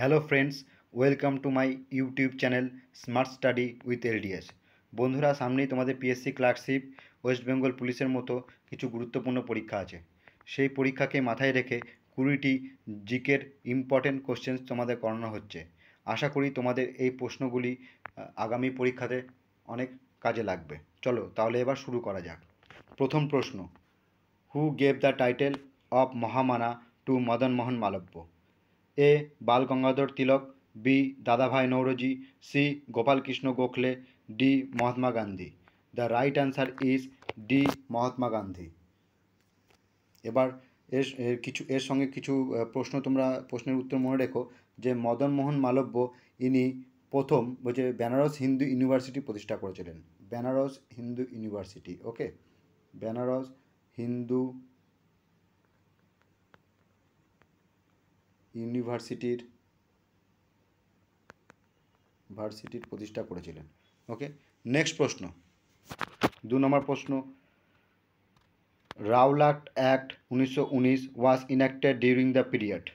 Hello friends, welcome to my YouTube channel smart study with LDS. বন্ধুরা, সামনেই তোমাদের PSC clerkship, West Bengal পুলিশের মতো কিছু গুরুত্বপূর্ণ পরীক্ষা আছে। সেই পরীক্ষাকে মাথায় রেখে 20টি জিকের ইম্পর্টেন্ট কোশ্চেন্স তোমাদের করানো হচ্ছে। আশা করি তোমাদের এই প্রশ্নগুলি আগামী পরীক্ষাতে অনেক কাজে লাগবে। চলো তাহলে এবার শুরু করা যাক। প্রথম প্রশ্ন, who gave the title of Mahamana to Madan Mohan Malaviya? A Bal Gangadhar Tilak, B Dadabhai Naoroji, C Gopal Krishna Gokhale, D Mahatma Gandhi. The right answer is D Mahatma Gandhi. এবার এর সঙ্গে কিছু প্রশ্নের উত্তর মনে রেখো যে মদন মোহন মালব্য ইনি প্রথম বলছে বেনারস হিন্দু ইউনিভার্সিটি প্রতিষ্ঠা করেছিলেন। বেনারস হিন্দু ইউনিভার্সিটি, ওকে, বেনারস হিন্দু ইউনিভার্সিটির প্রতিষ্ঠা করেছিলেন। ওকে, নেক্সট প্রশ্ন, 2 নম্বর প্রশ্ন, Rowlatt Act 1919 was enacted during the period.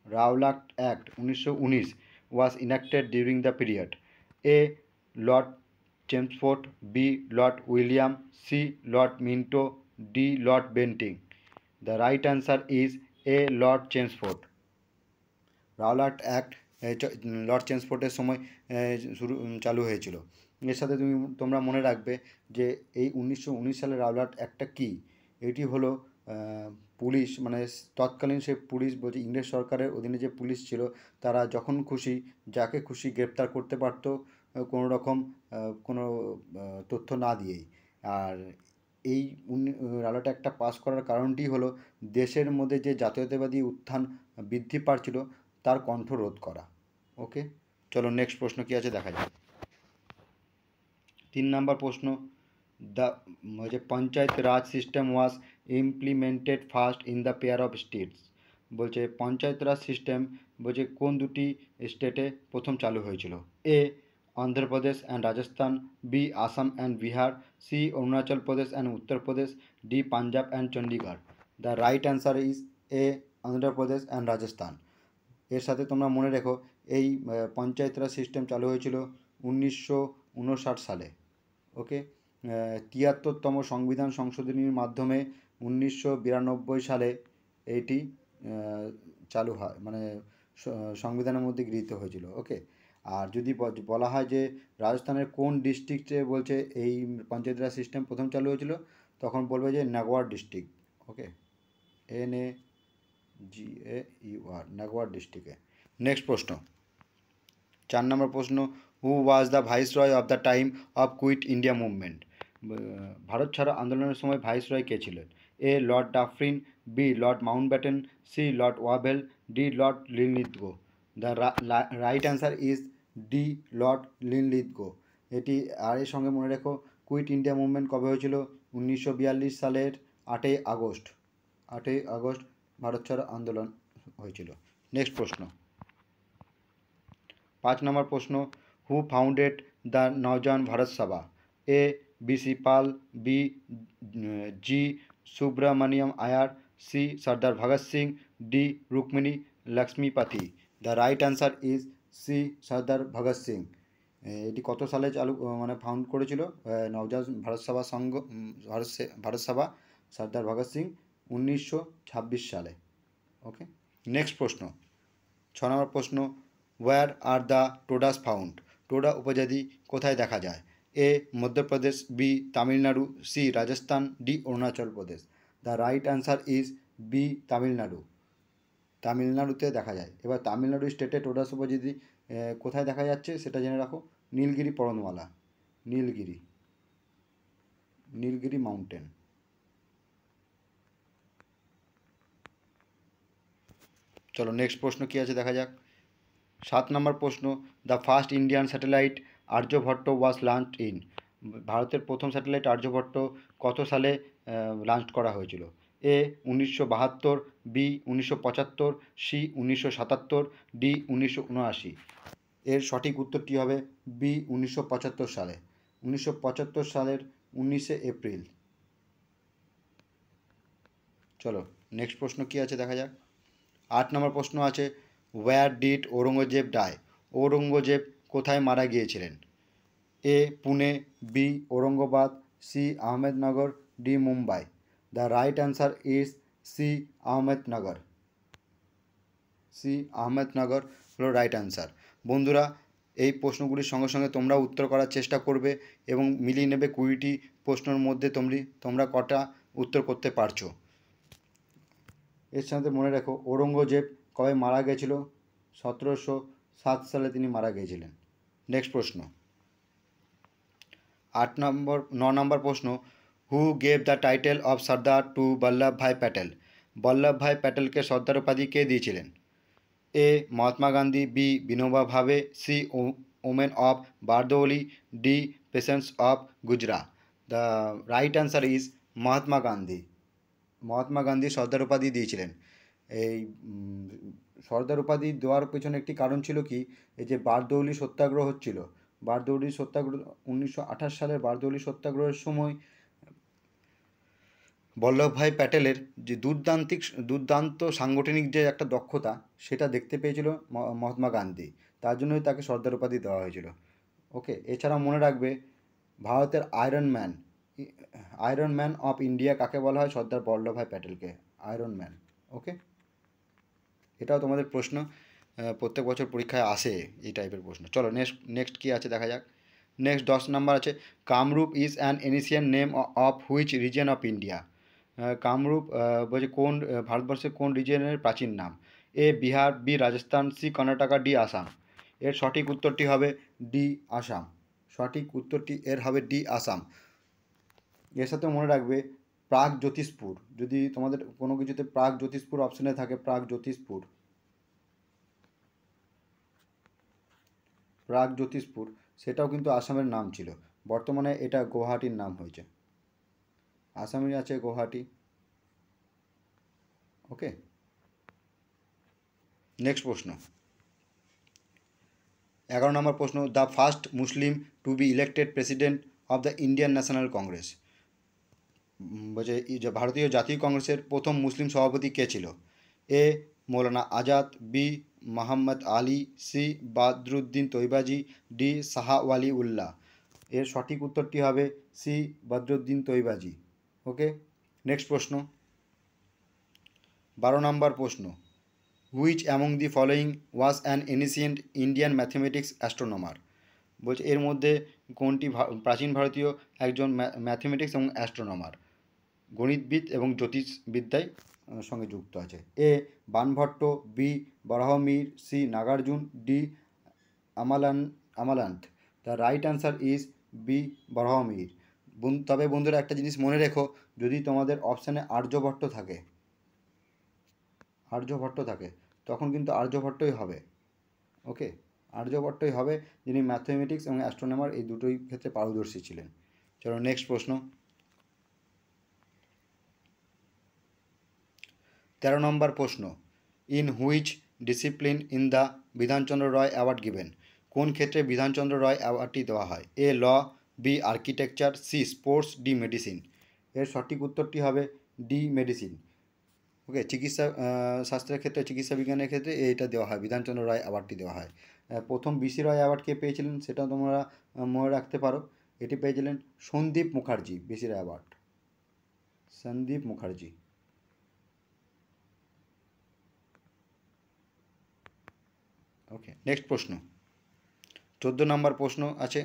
Rowlatt Act 1919 was enacted during the period. A Lord Chelmsford, B Lord William, C Lord Minto, D Lord Bentinck. The right answer is A Lord Chelmsford. Rowlatt Act Lord চেমসফোর্ডের সময় চালু হয়েছিল। এর সাথে তোমরা মনে রাখবে যে এই 1919 সালে রাওলাট অ্যাক্টটা কী। এটি হলো পুলিশ, মানে তৎকালীন সে পুলিশ বলছে ইংরেজ সরকারের অধীনে যে পুলিশ ছিল, তারা যখন খুশি যাকে খুশি গ্রেপ্তার করতে পারতো কোনো রকম কোনো তথ্য না দিয়েই। আর এই রাওলাট অ্যাক্টটা পাস করার কারণটি হলো দেশের মধ্যে যে জাতীয়তাবাদী উত্থান বৃদ্ধি পাচ্ছিল তার কণ্ঠ রোধ করা। ওকে, চলো নেক্সট প্রশ্ন কী আছে দেখা যাক। 3 নম্বর প্রশ্ন, the panchayat Raj system was implemented first in the pair of states. বলছে পঞ্চায়েত রাজ সিস্টেম বলছে কোন দুটি স্টেটে প্রথম চালু হয়েছিল? A Andhra Pradesh and Rajasthan, B Assam and Bihar, C Arunachal Pradesh and Uttar Pradesh, D Punjab and Chandigarh. The right answer is A Andhra Pradesh and Rajasthan. এর সাথে তোমরা মনে রেখো এই পঞ্চায়েত রাজ সিস্টেম চালু হয়েছিল 1959 সালে। ওকে, 73তম সংবিধান সংশোধনীর মাধ্যমে 1992 সালে এইটি চালু হয়, মানে সংবিধানের মধ্যে গৃহীত হয়েছিল। ওকে, আর যদি বলা হয় যে রাজস্থানের কোন ডিস্ট্রিক্টে বলছে এই পঞ্চায়েত রাজ সিস্টেম প্রথম চালু হয়েছিল, তখন বলবে যে নাগওয়ার ডিস্ট্রিক্ট। ওকে, NAGAUR, নাগওয়ার ডিস্ট্রিক্টে। নেক্সট প্রশ্ন, 4 নম্বর প্রশ্ন, who was the viceroy of the time of Quit India Movement? ভারত ছাড়ো আন্দোলনের সময় ভাইসরয় কে ছিলেন? A Lord Dufferin, B Lord Mountbatten, C Lord Wavell, D Lord Linlithgow. The right answer is D Lord Linlithgow. এটি আর এর সঙ্গে মনে রেখো কুইট ইন্ডিয়া মুভমেন্ট কবে হয়েছিল? 1942 সালের 8ই আগস্ট। 8ই আগস্ট ভারত ছাড়ো আন্দোলন হয়েছিল। নেক্সট প্রশ্ন, 5 নম্বর প্রশ্ন, who founded the Naujawan Bharat Sabha? A BC Pal, B G Subramania Iyer, C Sardar Bhagat Singh, D Rukmini Lakshmipathi. The right answer is C Sardar Bhagat Singh. এটি কত সালে ফাউন্ড করেছিল নওজওয়ান ভারত সভা সংঘ, ভারত সভা সর্দার ভগৎ সিং 1926 সালে। ওকে, নেক্সট প্রশ্ন, 6 নম্বর প্রশ্ন, where are the Todas found? Toda উপজাতি কোথায় দেখা যায়? A Madhya Pradesh, B Tamil Nadu, C Rajasthan, D Arunachal Pradesh. The right answer is B Tamil Nadu. তামিলনাড়ুতে দেখা যায়। এবার তামিলনাড়ু স্টেটে টোডাস উপজাতি কোথায় দেখা যাচ্ছে সেটা জেনে রাখো, নীলগিরি পর্বতমালা, নীলগিরি মাউন্টেন। চলো নেক্সট প্রশ্ন কী আছে দেখা যাক। 7 নম্বর প্রশ্ন, the first Indian satellite Aryabhata was launched in? ভারতের প্রথম স্যাটেলাইট আর্যভট্ট কত সালে লঞ্চ করা হয়েছিল? A 1972, B 1975, C 1977, D 1979। এর সঠিক উত্তরটি হবে বি 1975 সালে। 1975 সালের 19শে এপ্রিল। চলো নেক্সট প্রশ্ন কী আছে দেখা যাক। 8 নম্বর প্রশ্ন আছে, where did Aurangzeb die? Aurangzeb কোথায় মারা গিয়েছিলেন? A Pune, B Aurangabad, C Ahmednagar, D Mumbai. The right answer is C Ahmednagar. C Ahmednagar হলো রাইট অ্যান্সার। বন্ধুরা, এই প্রশ্নগুলির সঙ্গে সঙ্গে তোমরা উত্তর করার চেষ্টা করবে এবং মিলিয়ে নেবে 20টি প্রশ্নের মধ্যে তোমরা কটা উত্তর করতে পারছো। এর সাথে মনে রেখো ঔরঙ্গজেব কবে মারা গেছিল? 1707 সালে তিনি মারা গিয়েছিলেন। নেক্সট প্রশ্ন, 9 নম্বর প্রশ্ন, who gave the title of Sardar to Vallabhbhai Patel? Vallabhbhai প্যাটেলকে সর্দার উপাধি কে দিয়েছিলেন? A Mahatma Gandhi, B Vinoba Bhave, C women of Bardoli, D patients of Gujarat. The right answer is Mahatma Gandhi. Mahatma Gandhi Sardar উপাধি দিয়েছিলেন। এই সর্দার উপাধি দেওয়ার পেছনে একটি কারণ ছিল কি, এই যে বারদৌলি সত্যাগ্রহ হচ্ছিল, বারদৌলি সত্যাগ্রহ 1928 সালের বারদৌলি সত্যাগ্রহের সময় বল্লভভাই প্যাটেলের যে দুর্দান্ত সাংগঠনিক যে একটা দক্ষতা, সেটা দেখতে পেয়েছিল মহাত্মা গান্ধী, তার জন্যই তাকে সর্দার উপাধি দেওয়া হয়েছিল। ওকে, এছাড়া মনে রাখবে ভারতের আয়রন ম্যান অফ ইন্ডিয়া কাকে বলা হয়? Sardar Vallabhbhai প্যাটেলকে iron man. ওকে, এটাও তোমাদের প্রশ্ন, প্রত্যেক বছর পরীক্ষায় আসে এই টাইপের প্রশ্ন। চলো নেক্সট কী আছে দেখা যাক। নেক্সট 10 নাম্বার আছে, Kamarup is an ancient name of which region of India? Kamarup বলছে কোন ভারতবর্ষের কোন রিজনের প্রাচীন নাম? A Bihar, B Rajasthan, C Karnataka, D Assam. এর সঠিক উত্তরটি হবে ডি আসাম। সঠিক উত্তরটি এর হবে ডি আসাম। এর সাথে মনে রাখবে প্রাগ জ্যোতিষপুর, যদি তোমাদের কোনো কিছুতে প্রাগ জ্যোতিষপুর অপশনে থাকে, প্রাগ জ্যোতিষপুর সেটাও কিন্তু আসামের নাম ছিল, বর্তমানে এটা গুয়াহাটির নাম হয়েছে। আসামে আছে গুয়াহাটি। ওকে, নেক্সট প্রশ্ন, 11 নম্বর প্রশ্ন, the first Muslim to be elected president of the Indian National Congress? বলছে যে ভারতীয় জাতীয় কংগ্রেসের প্রথম মুসলিম সভাপতি কে ছিল? A Maulana Azad, B Mohammad Ali, C Badruddin Tyabji, D Shah Wali Ullah. এর সঠিক উত্তরটি হবে C Badruddin Tyabji. Okay, next প্রশ্ন, 12 নম্বর প্রশ্ন, which among the following was an ancient Indian mathematics astronomer? বলছে এর মধ্যে কোনটি প্রাচীন ভারতীয় একজন ম্যাথমেটিক্স এবং অ্যাস্ট্রোনমার, গণিতবিদ এবং জ্যোতিষবিদ্যায় সঙ্গে যুক্ত আছে? A Banabhatta, B Varahamihir, C Nagarjuna, D Amalanth. The right answer is B Varahamihir. তবে বন্ধুরা একটা জিনিস মনে রেখো, যদি তোমাদের অপশানে আর্যভট্ট থাকে তখন কিন্তু আর্যভট্টই হবে। ওকে, আর্যভট্টই হবে, যিনি ম্যাথমেটিক্স এবং অ্যাস্ট্রোনমার এই দুটোই ক্ষেত্রে পারদর্শী ছিলেন। চলো নেক্সট প্রশ্ন, 13 নম্বর প্রশ্ন, in which discipline in the Bidhan Chandra Roy award given? কোন ক্ষেত্রে বিধানচন্দ্র রয় অ্যাওয়ার্ডটি দেওয়া হয়? A law, B architecture, C sports, D medicine. এর সঠিক উত্তরটি হবে ডি মেডিসিন। ওকে, চিকিৎসা শাস্ত্রের ক্ষেত্রে, চিকিৎসা বিজ্ঞানের ক্ষেত্রে এইটা দেওয়া হয়, বিধানচন্দ্র রায় অ্যাওয়ার্ডটি দেওয়া হয়। প্রথম বিসি রয় অ্যাওয়ার্ড কে পেয়েছিলেন সেটা তোমরা মনে রাখতে পারো, এটি পেয়েছিলেন সন্দীপ মুখার্জি। বিসি রয় অ্যাওয়ার্ড সন্দীপ মুখার্জি। ওকে, নেক্সট প্রশ্ন, 14 নম্বর প্রশ্ন আছে,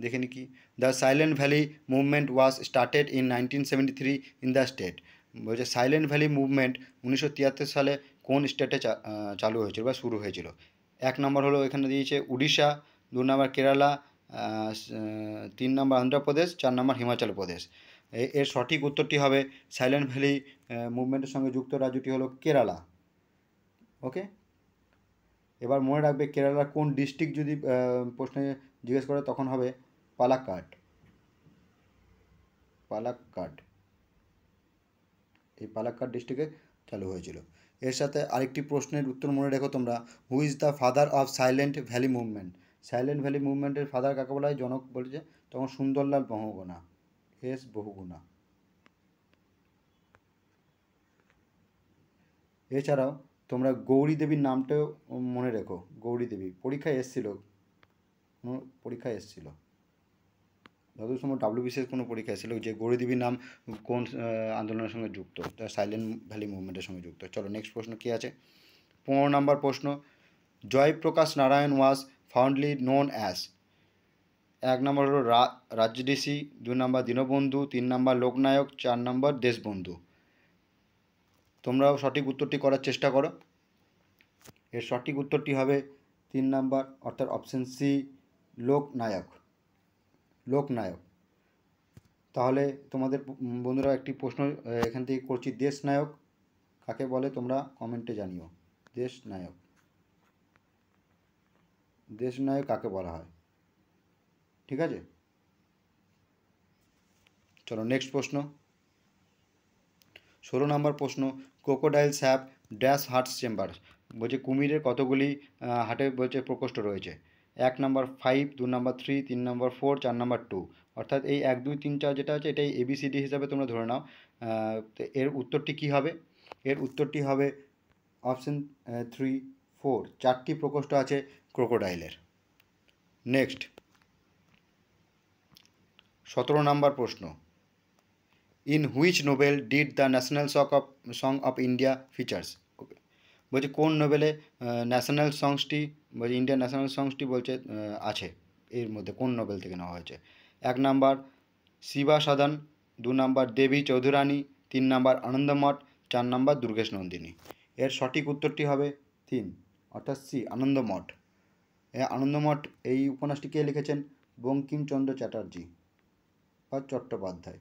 দেখে নি কি, the silent Valley movement was started in 1973 in the state? বলছে সাইলেন্ট ভ্যালি মুভমেন্ট 1973 সালে কোন স্টেটে চালু হয়েছিল বা শুরু হয়েছিল? 1 নম্বর হলো এখানে দিয়েছে উড়িষ্যা, 2 নম্বর কেরালা, 3 নম্বর অন্ধ্রপ্রদেশ, 4 নম্বর হিমাচল প্রদেশ। এর সঠিক উত্তরটি হবে সাইলেন্ট ভ্যালি মুভমেন্টের সঙ্গে যুক্ত রাজ্যটি হলো কেরালা। ওকে, এবার মনে রাখবে কেরালার কোন ডিস্ট্রিক্ট যদি প্রশ্নে জিজ্ঞেস করে তখন হবে পালাক্কাড। এই পালাক্কাড ডিস্ট্রিক্টে চালু হয়েছিল। এর সাথে আরেকটি প্রশ্নের উত্তর মনে রেখো তোমরা, who is the father of Silent Valley Movement? Silent Valley মুভমেন্টের ফাদার কাকে বলা হয়? জনক বলেছে তখন সুন্দরলাল বহুগুণা, এস বহুগুণা। এছাড়াও তোমরা গৌরী দেবীর নামটাও মনে রেখো। গৌরী দেবী পরীক্ষায় এসেছিল, পরীক্ষায় এসেছিল যতদূর সময় ডাব্লিউবিসিএস কোনো পরীক্ষা এসেছিল যে গৌরী দেবীর নাম কোন আন্দোলনের সঙ্গে যুক্ত, তার সাইলেন্ট ভ্যালি মুভমেন্টের সঙ্গে যুক্ত। চলো নেক্সট প্রশ্ন কী আছে। 15 নম্বর প্রশ্ন, জয়প্রকাশ নারায়ণ ওয়াজ ফাউন্ডলি নোন অ্যাজ। 1 নম্বর হলো রাজঋষি, 2 নম্বর দীনবন্ধু, 3 নম্বর লোকনায়ক, 4 নম্বর দেশবন্ধু। তোমরাও সঠিক উত্তরটি করার চেষ্টা করো। এর সঠিক উত্তরটি হবে 3 নম্বর, অর্থাৎ অপশন সি, লোকনায়ক। লোকনায়ক। তাহলে তোমাদের বন্ধুরা একটি প্রশ্ন এখান থেকে করছি, দেশনায়ক কাকে বলে তোমরা কমেন্টে জানিও। দেশনায়ক, দেশনায়ক কাকে বলা হয়? ঠিক আছে, চলো নেক্সট প্রশ্ন। 16 নম্বর প্রশ্ন, crocodiles have dash hearts chamber. বলছে কুমিরের কতগুলি হার্টে বলছে প্রকোষ্ঠ রয়েছে। 1 নম্বর 5, 2 নম্বর 3, 3 নম্বর 4, 4 নম্বর 2। অর্থাৎ এই 1, 2, 3, 4 যেটা আছে এটাই ABCD হিসাবে তোমরা ধরে নাও। তো এর উত্তরটি কী হবে? এর উত্তরটি হবে অপশন 3, 4। 4টি প্রকোষ্ঠ আছে ক্রোকোডাইলের। নেক্সট 17 নম্বর প্রশ্ন, in which Nobel did the national song of India features. বলছে কোন নোবেলে ন্যাশনাল সংসটি, বলছে ইন্ডিয়ান ন্যাশনাল সংসটি বলছে আছে, এর মধ্যে কোন নোবেল থেকে নেওয়া হয়েছে। 1 নাম্বার শিবা সাধন, 2 নাম্বার দেবী চৌধুরানী, 3 নাম্বার আনন্দমঠ, 4 নাম্বার দুর্গেশ নন্দিনী। এর সঠিক উত্তরটি হবে 3, অর্থাৎ সি, আনন্দমঠ। আনন্দমঠ এই উপন্যাসটি কে লিখেছেন? বঙ্কিমচন্দ্র চ্যাটার্জি বা চট্টোপাধ্যায়।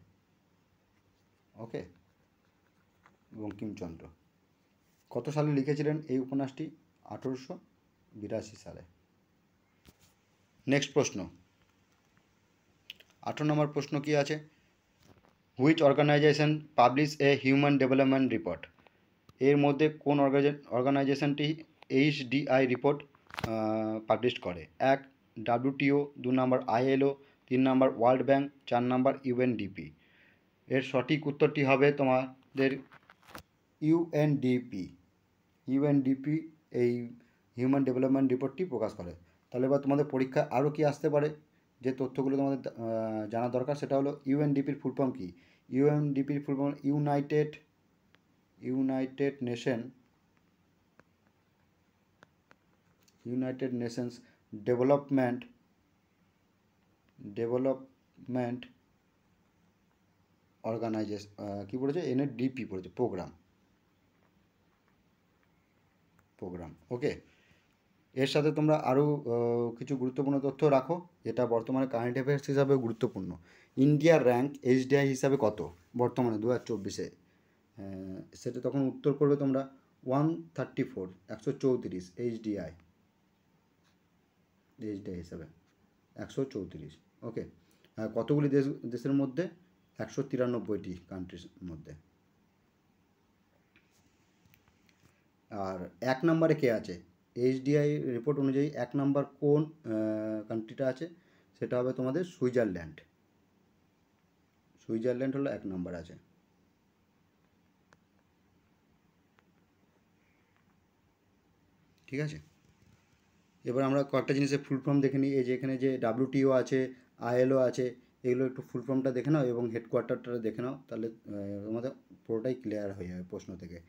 ওকে, বঙ্কিমচন্দ্র। কত সালে লিখেছিলেন এই উপন্যাসটি? 1882 সালে। নেক্সট প্রশ্ন 18 নম্বর প্রশ্ন কি আছে, which organisation publish a human development report. এর মধ্যে কোন অর্গানাইজেশনটি HDI রিপোর্ট পাবলিশ করে। 1 WTO, 2 নম্বর ILO, 3 নম্বর ওয়ার্ল্ড ব্যাংক, 4 নম্বর UNDP। এর সঠিক উত্তরটি হবে তোমাদের UNDP। UNDP এই হিউম্যান ডেভেলপমেন্ট রিপোর্টটি প্রকাশ করে। তাহলে এবার তোমাদের পরীক্ষায় আরও কি আসতে পারে, যে তথ্যগুলো তোমাদের জানা দরকার সেটা হলো UNDPর ফুল ফর্ম কী। UNDPর full form United Nations Development Organisation, কী পড়েছে, NDP পড়েছে, প্রোগ্রাম। ওকে, এর সাথে তোমরা আরও কিছু গুরুত্বপূর্ণ তথ্য রাখো, যেটা বর্তমানে কারেন্ট অ্যাফেয়ার্স হিসাবে গুরুত্বপূর্ণ। ইন্ডিয়ার র্যাঙ্ক HDI হিসাবে কত বর্তমানে 2024-এ? সেটা তখন উত্তর করবে তোমরা 134, 134 HDI হিসাবে 134। ওকে, কতগুলি দেশের মধ্যে? 193টি কান্ট্রির মধ্যে। আর 1 নম্বরে কে আছে? HDI রিপোর্ট অনুযায়ী 1 নম্বর কোন কান্ট্রিটা আছে? সেটা হবে তোমাদের সুইজারল্যান্ড। সুইজারল্যান্ড হলো 1 নম্বর আছে। ঠিক আছে, এবার আমরা কয়েকটা জিনিসের ফুল ফর্ম দেখে নিই। এই যে এখানে যে WTO আছে, ILO আছে, এগুলো একটু ফুল ফর্মটা দেখে নাও এবং হেডকোয়ার্টারটা দেখে নাও, তাহলে তোমাদের পুরোটাই ক্লিয়ার হয়ে যাবে প্রশ্ন থেকে।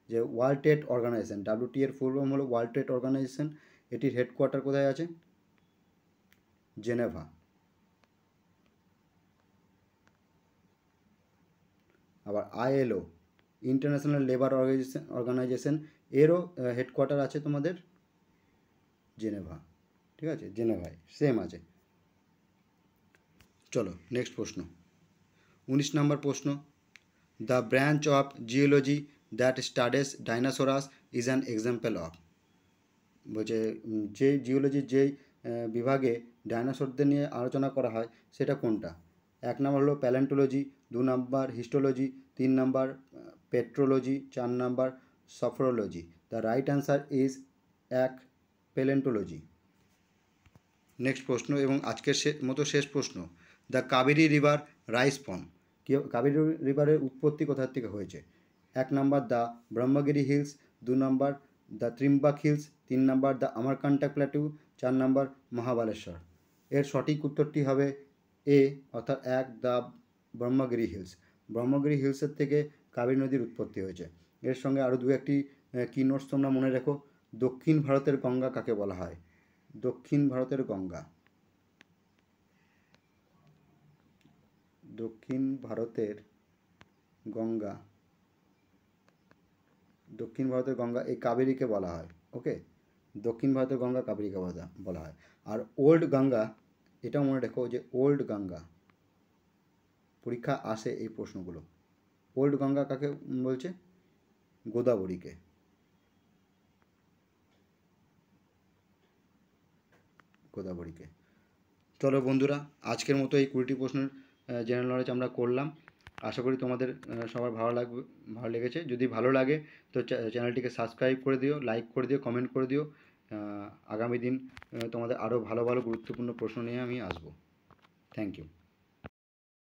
যে ওয়ার্ল্ড ট্রেড অর্গানাইজেশন, WTO এর ফুল ফর্ম হলো ওয়ার্ল্ড ট্রেড অর্গানাইজেশন। এটির হেডকোয়ার্টার কোথায় আছে? জেনেভা। আবার ILO, ইন্টারন্যাশনাল লেবার অর্গানাইজেশন, এরও হেডকোয়ার্টার আছে তোমাদের জেনেভা। ঠিক আছে, জেনেভায় সেম আছে। চলো নেক্সট প্রশ্ন 19 নম্বর প্রশ্ন, the branch of geology that studies dinosaurs is an example of. বলছে যে জিওলজির যেই বিভাগে ডাইনোসরদের নিয়ে আলোচনা করা হয় সেটা কোনটা। 1 নম্বর হলো প্যালেন্টোলজি, 2 নম্বর হিস্টোলজি, 3 নম্বর পেট্রোলজি, 4 নম্বর সফরোলজি। The right answer is 1 palaeontology. Next প্রশ্ন এবং আজকের মতো শেষ প্রশ্ন, the Kaveri river rise from. Kaveri রিভারের উৎপত্তি কোথা থেকে হয়েছে। 1 নম্বর দ্য ব্রহ্মগিরি হিলস, 2 নম্বর the Trimbak hills, 3 number the Amarkantak plateau, 4 number Mahabaleshwar. এর সঠিক উত্তরটি হবে এ, অর্থাৎ 1 দ্য ব্রহ্মগিরি হিলস। ব্রহ্মগিরি হিলসের থেকে কাবেরী নদীর উৎপত্তি হয়েছে। এর সঙ্গে আরও দু একটি কি নোটস তোমরা মনে রেখো। দক্ষিণ ভারতের গঙ্গা কাকে বলা হয়? দক্ষিণ ভারতের গঙ্গা, দক্ষিণ ভারতের গঙ্গা, দক্ষিণ ভারতের গঙ্গা এই কাবেরীকে বলা হয়। ওকে, দক্ষিণ ভারতের গঙ্গা কাবেরীকে বলা হয়। আর ওল্ড গঙ্গা, এটাও মনে রেখো যে ওল্ড গঙ্গা, পরীক্ষা আসে এই প্রশ্নগুলো। ওল্ড গঙ্গা কাকে বলছে? গোদাবরীকে। গোদাবরীকে। চলো বন্ধুরা, আজকের মতো এই 20টি প্রশ্নের জেনারেল নলেজ আমরা করলাম। আশা করি তোমাদের সবার ভালো লেগেছে। যদি ভালো লাগে তো চ্যানেলটিকে সাবস্ক্রাইব করে দিও, লাইক করে দিও, কমেন্ট করে দিও। আগামী দিন তোমাদের আরও ভালো ভালো গুরুত্বপূর্ণ প্রশ্ন নিয়ে আমি আসবো। Thank you.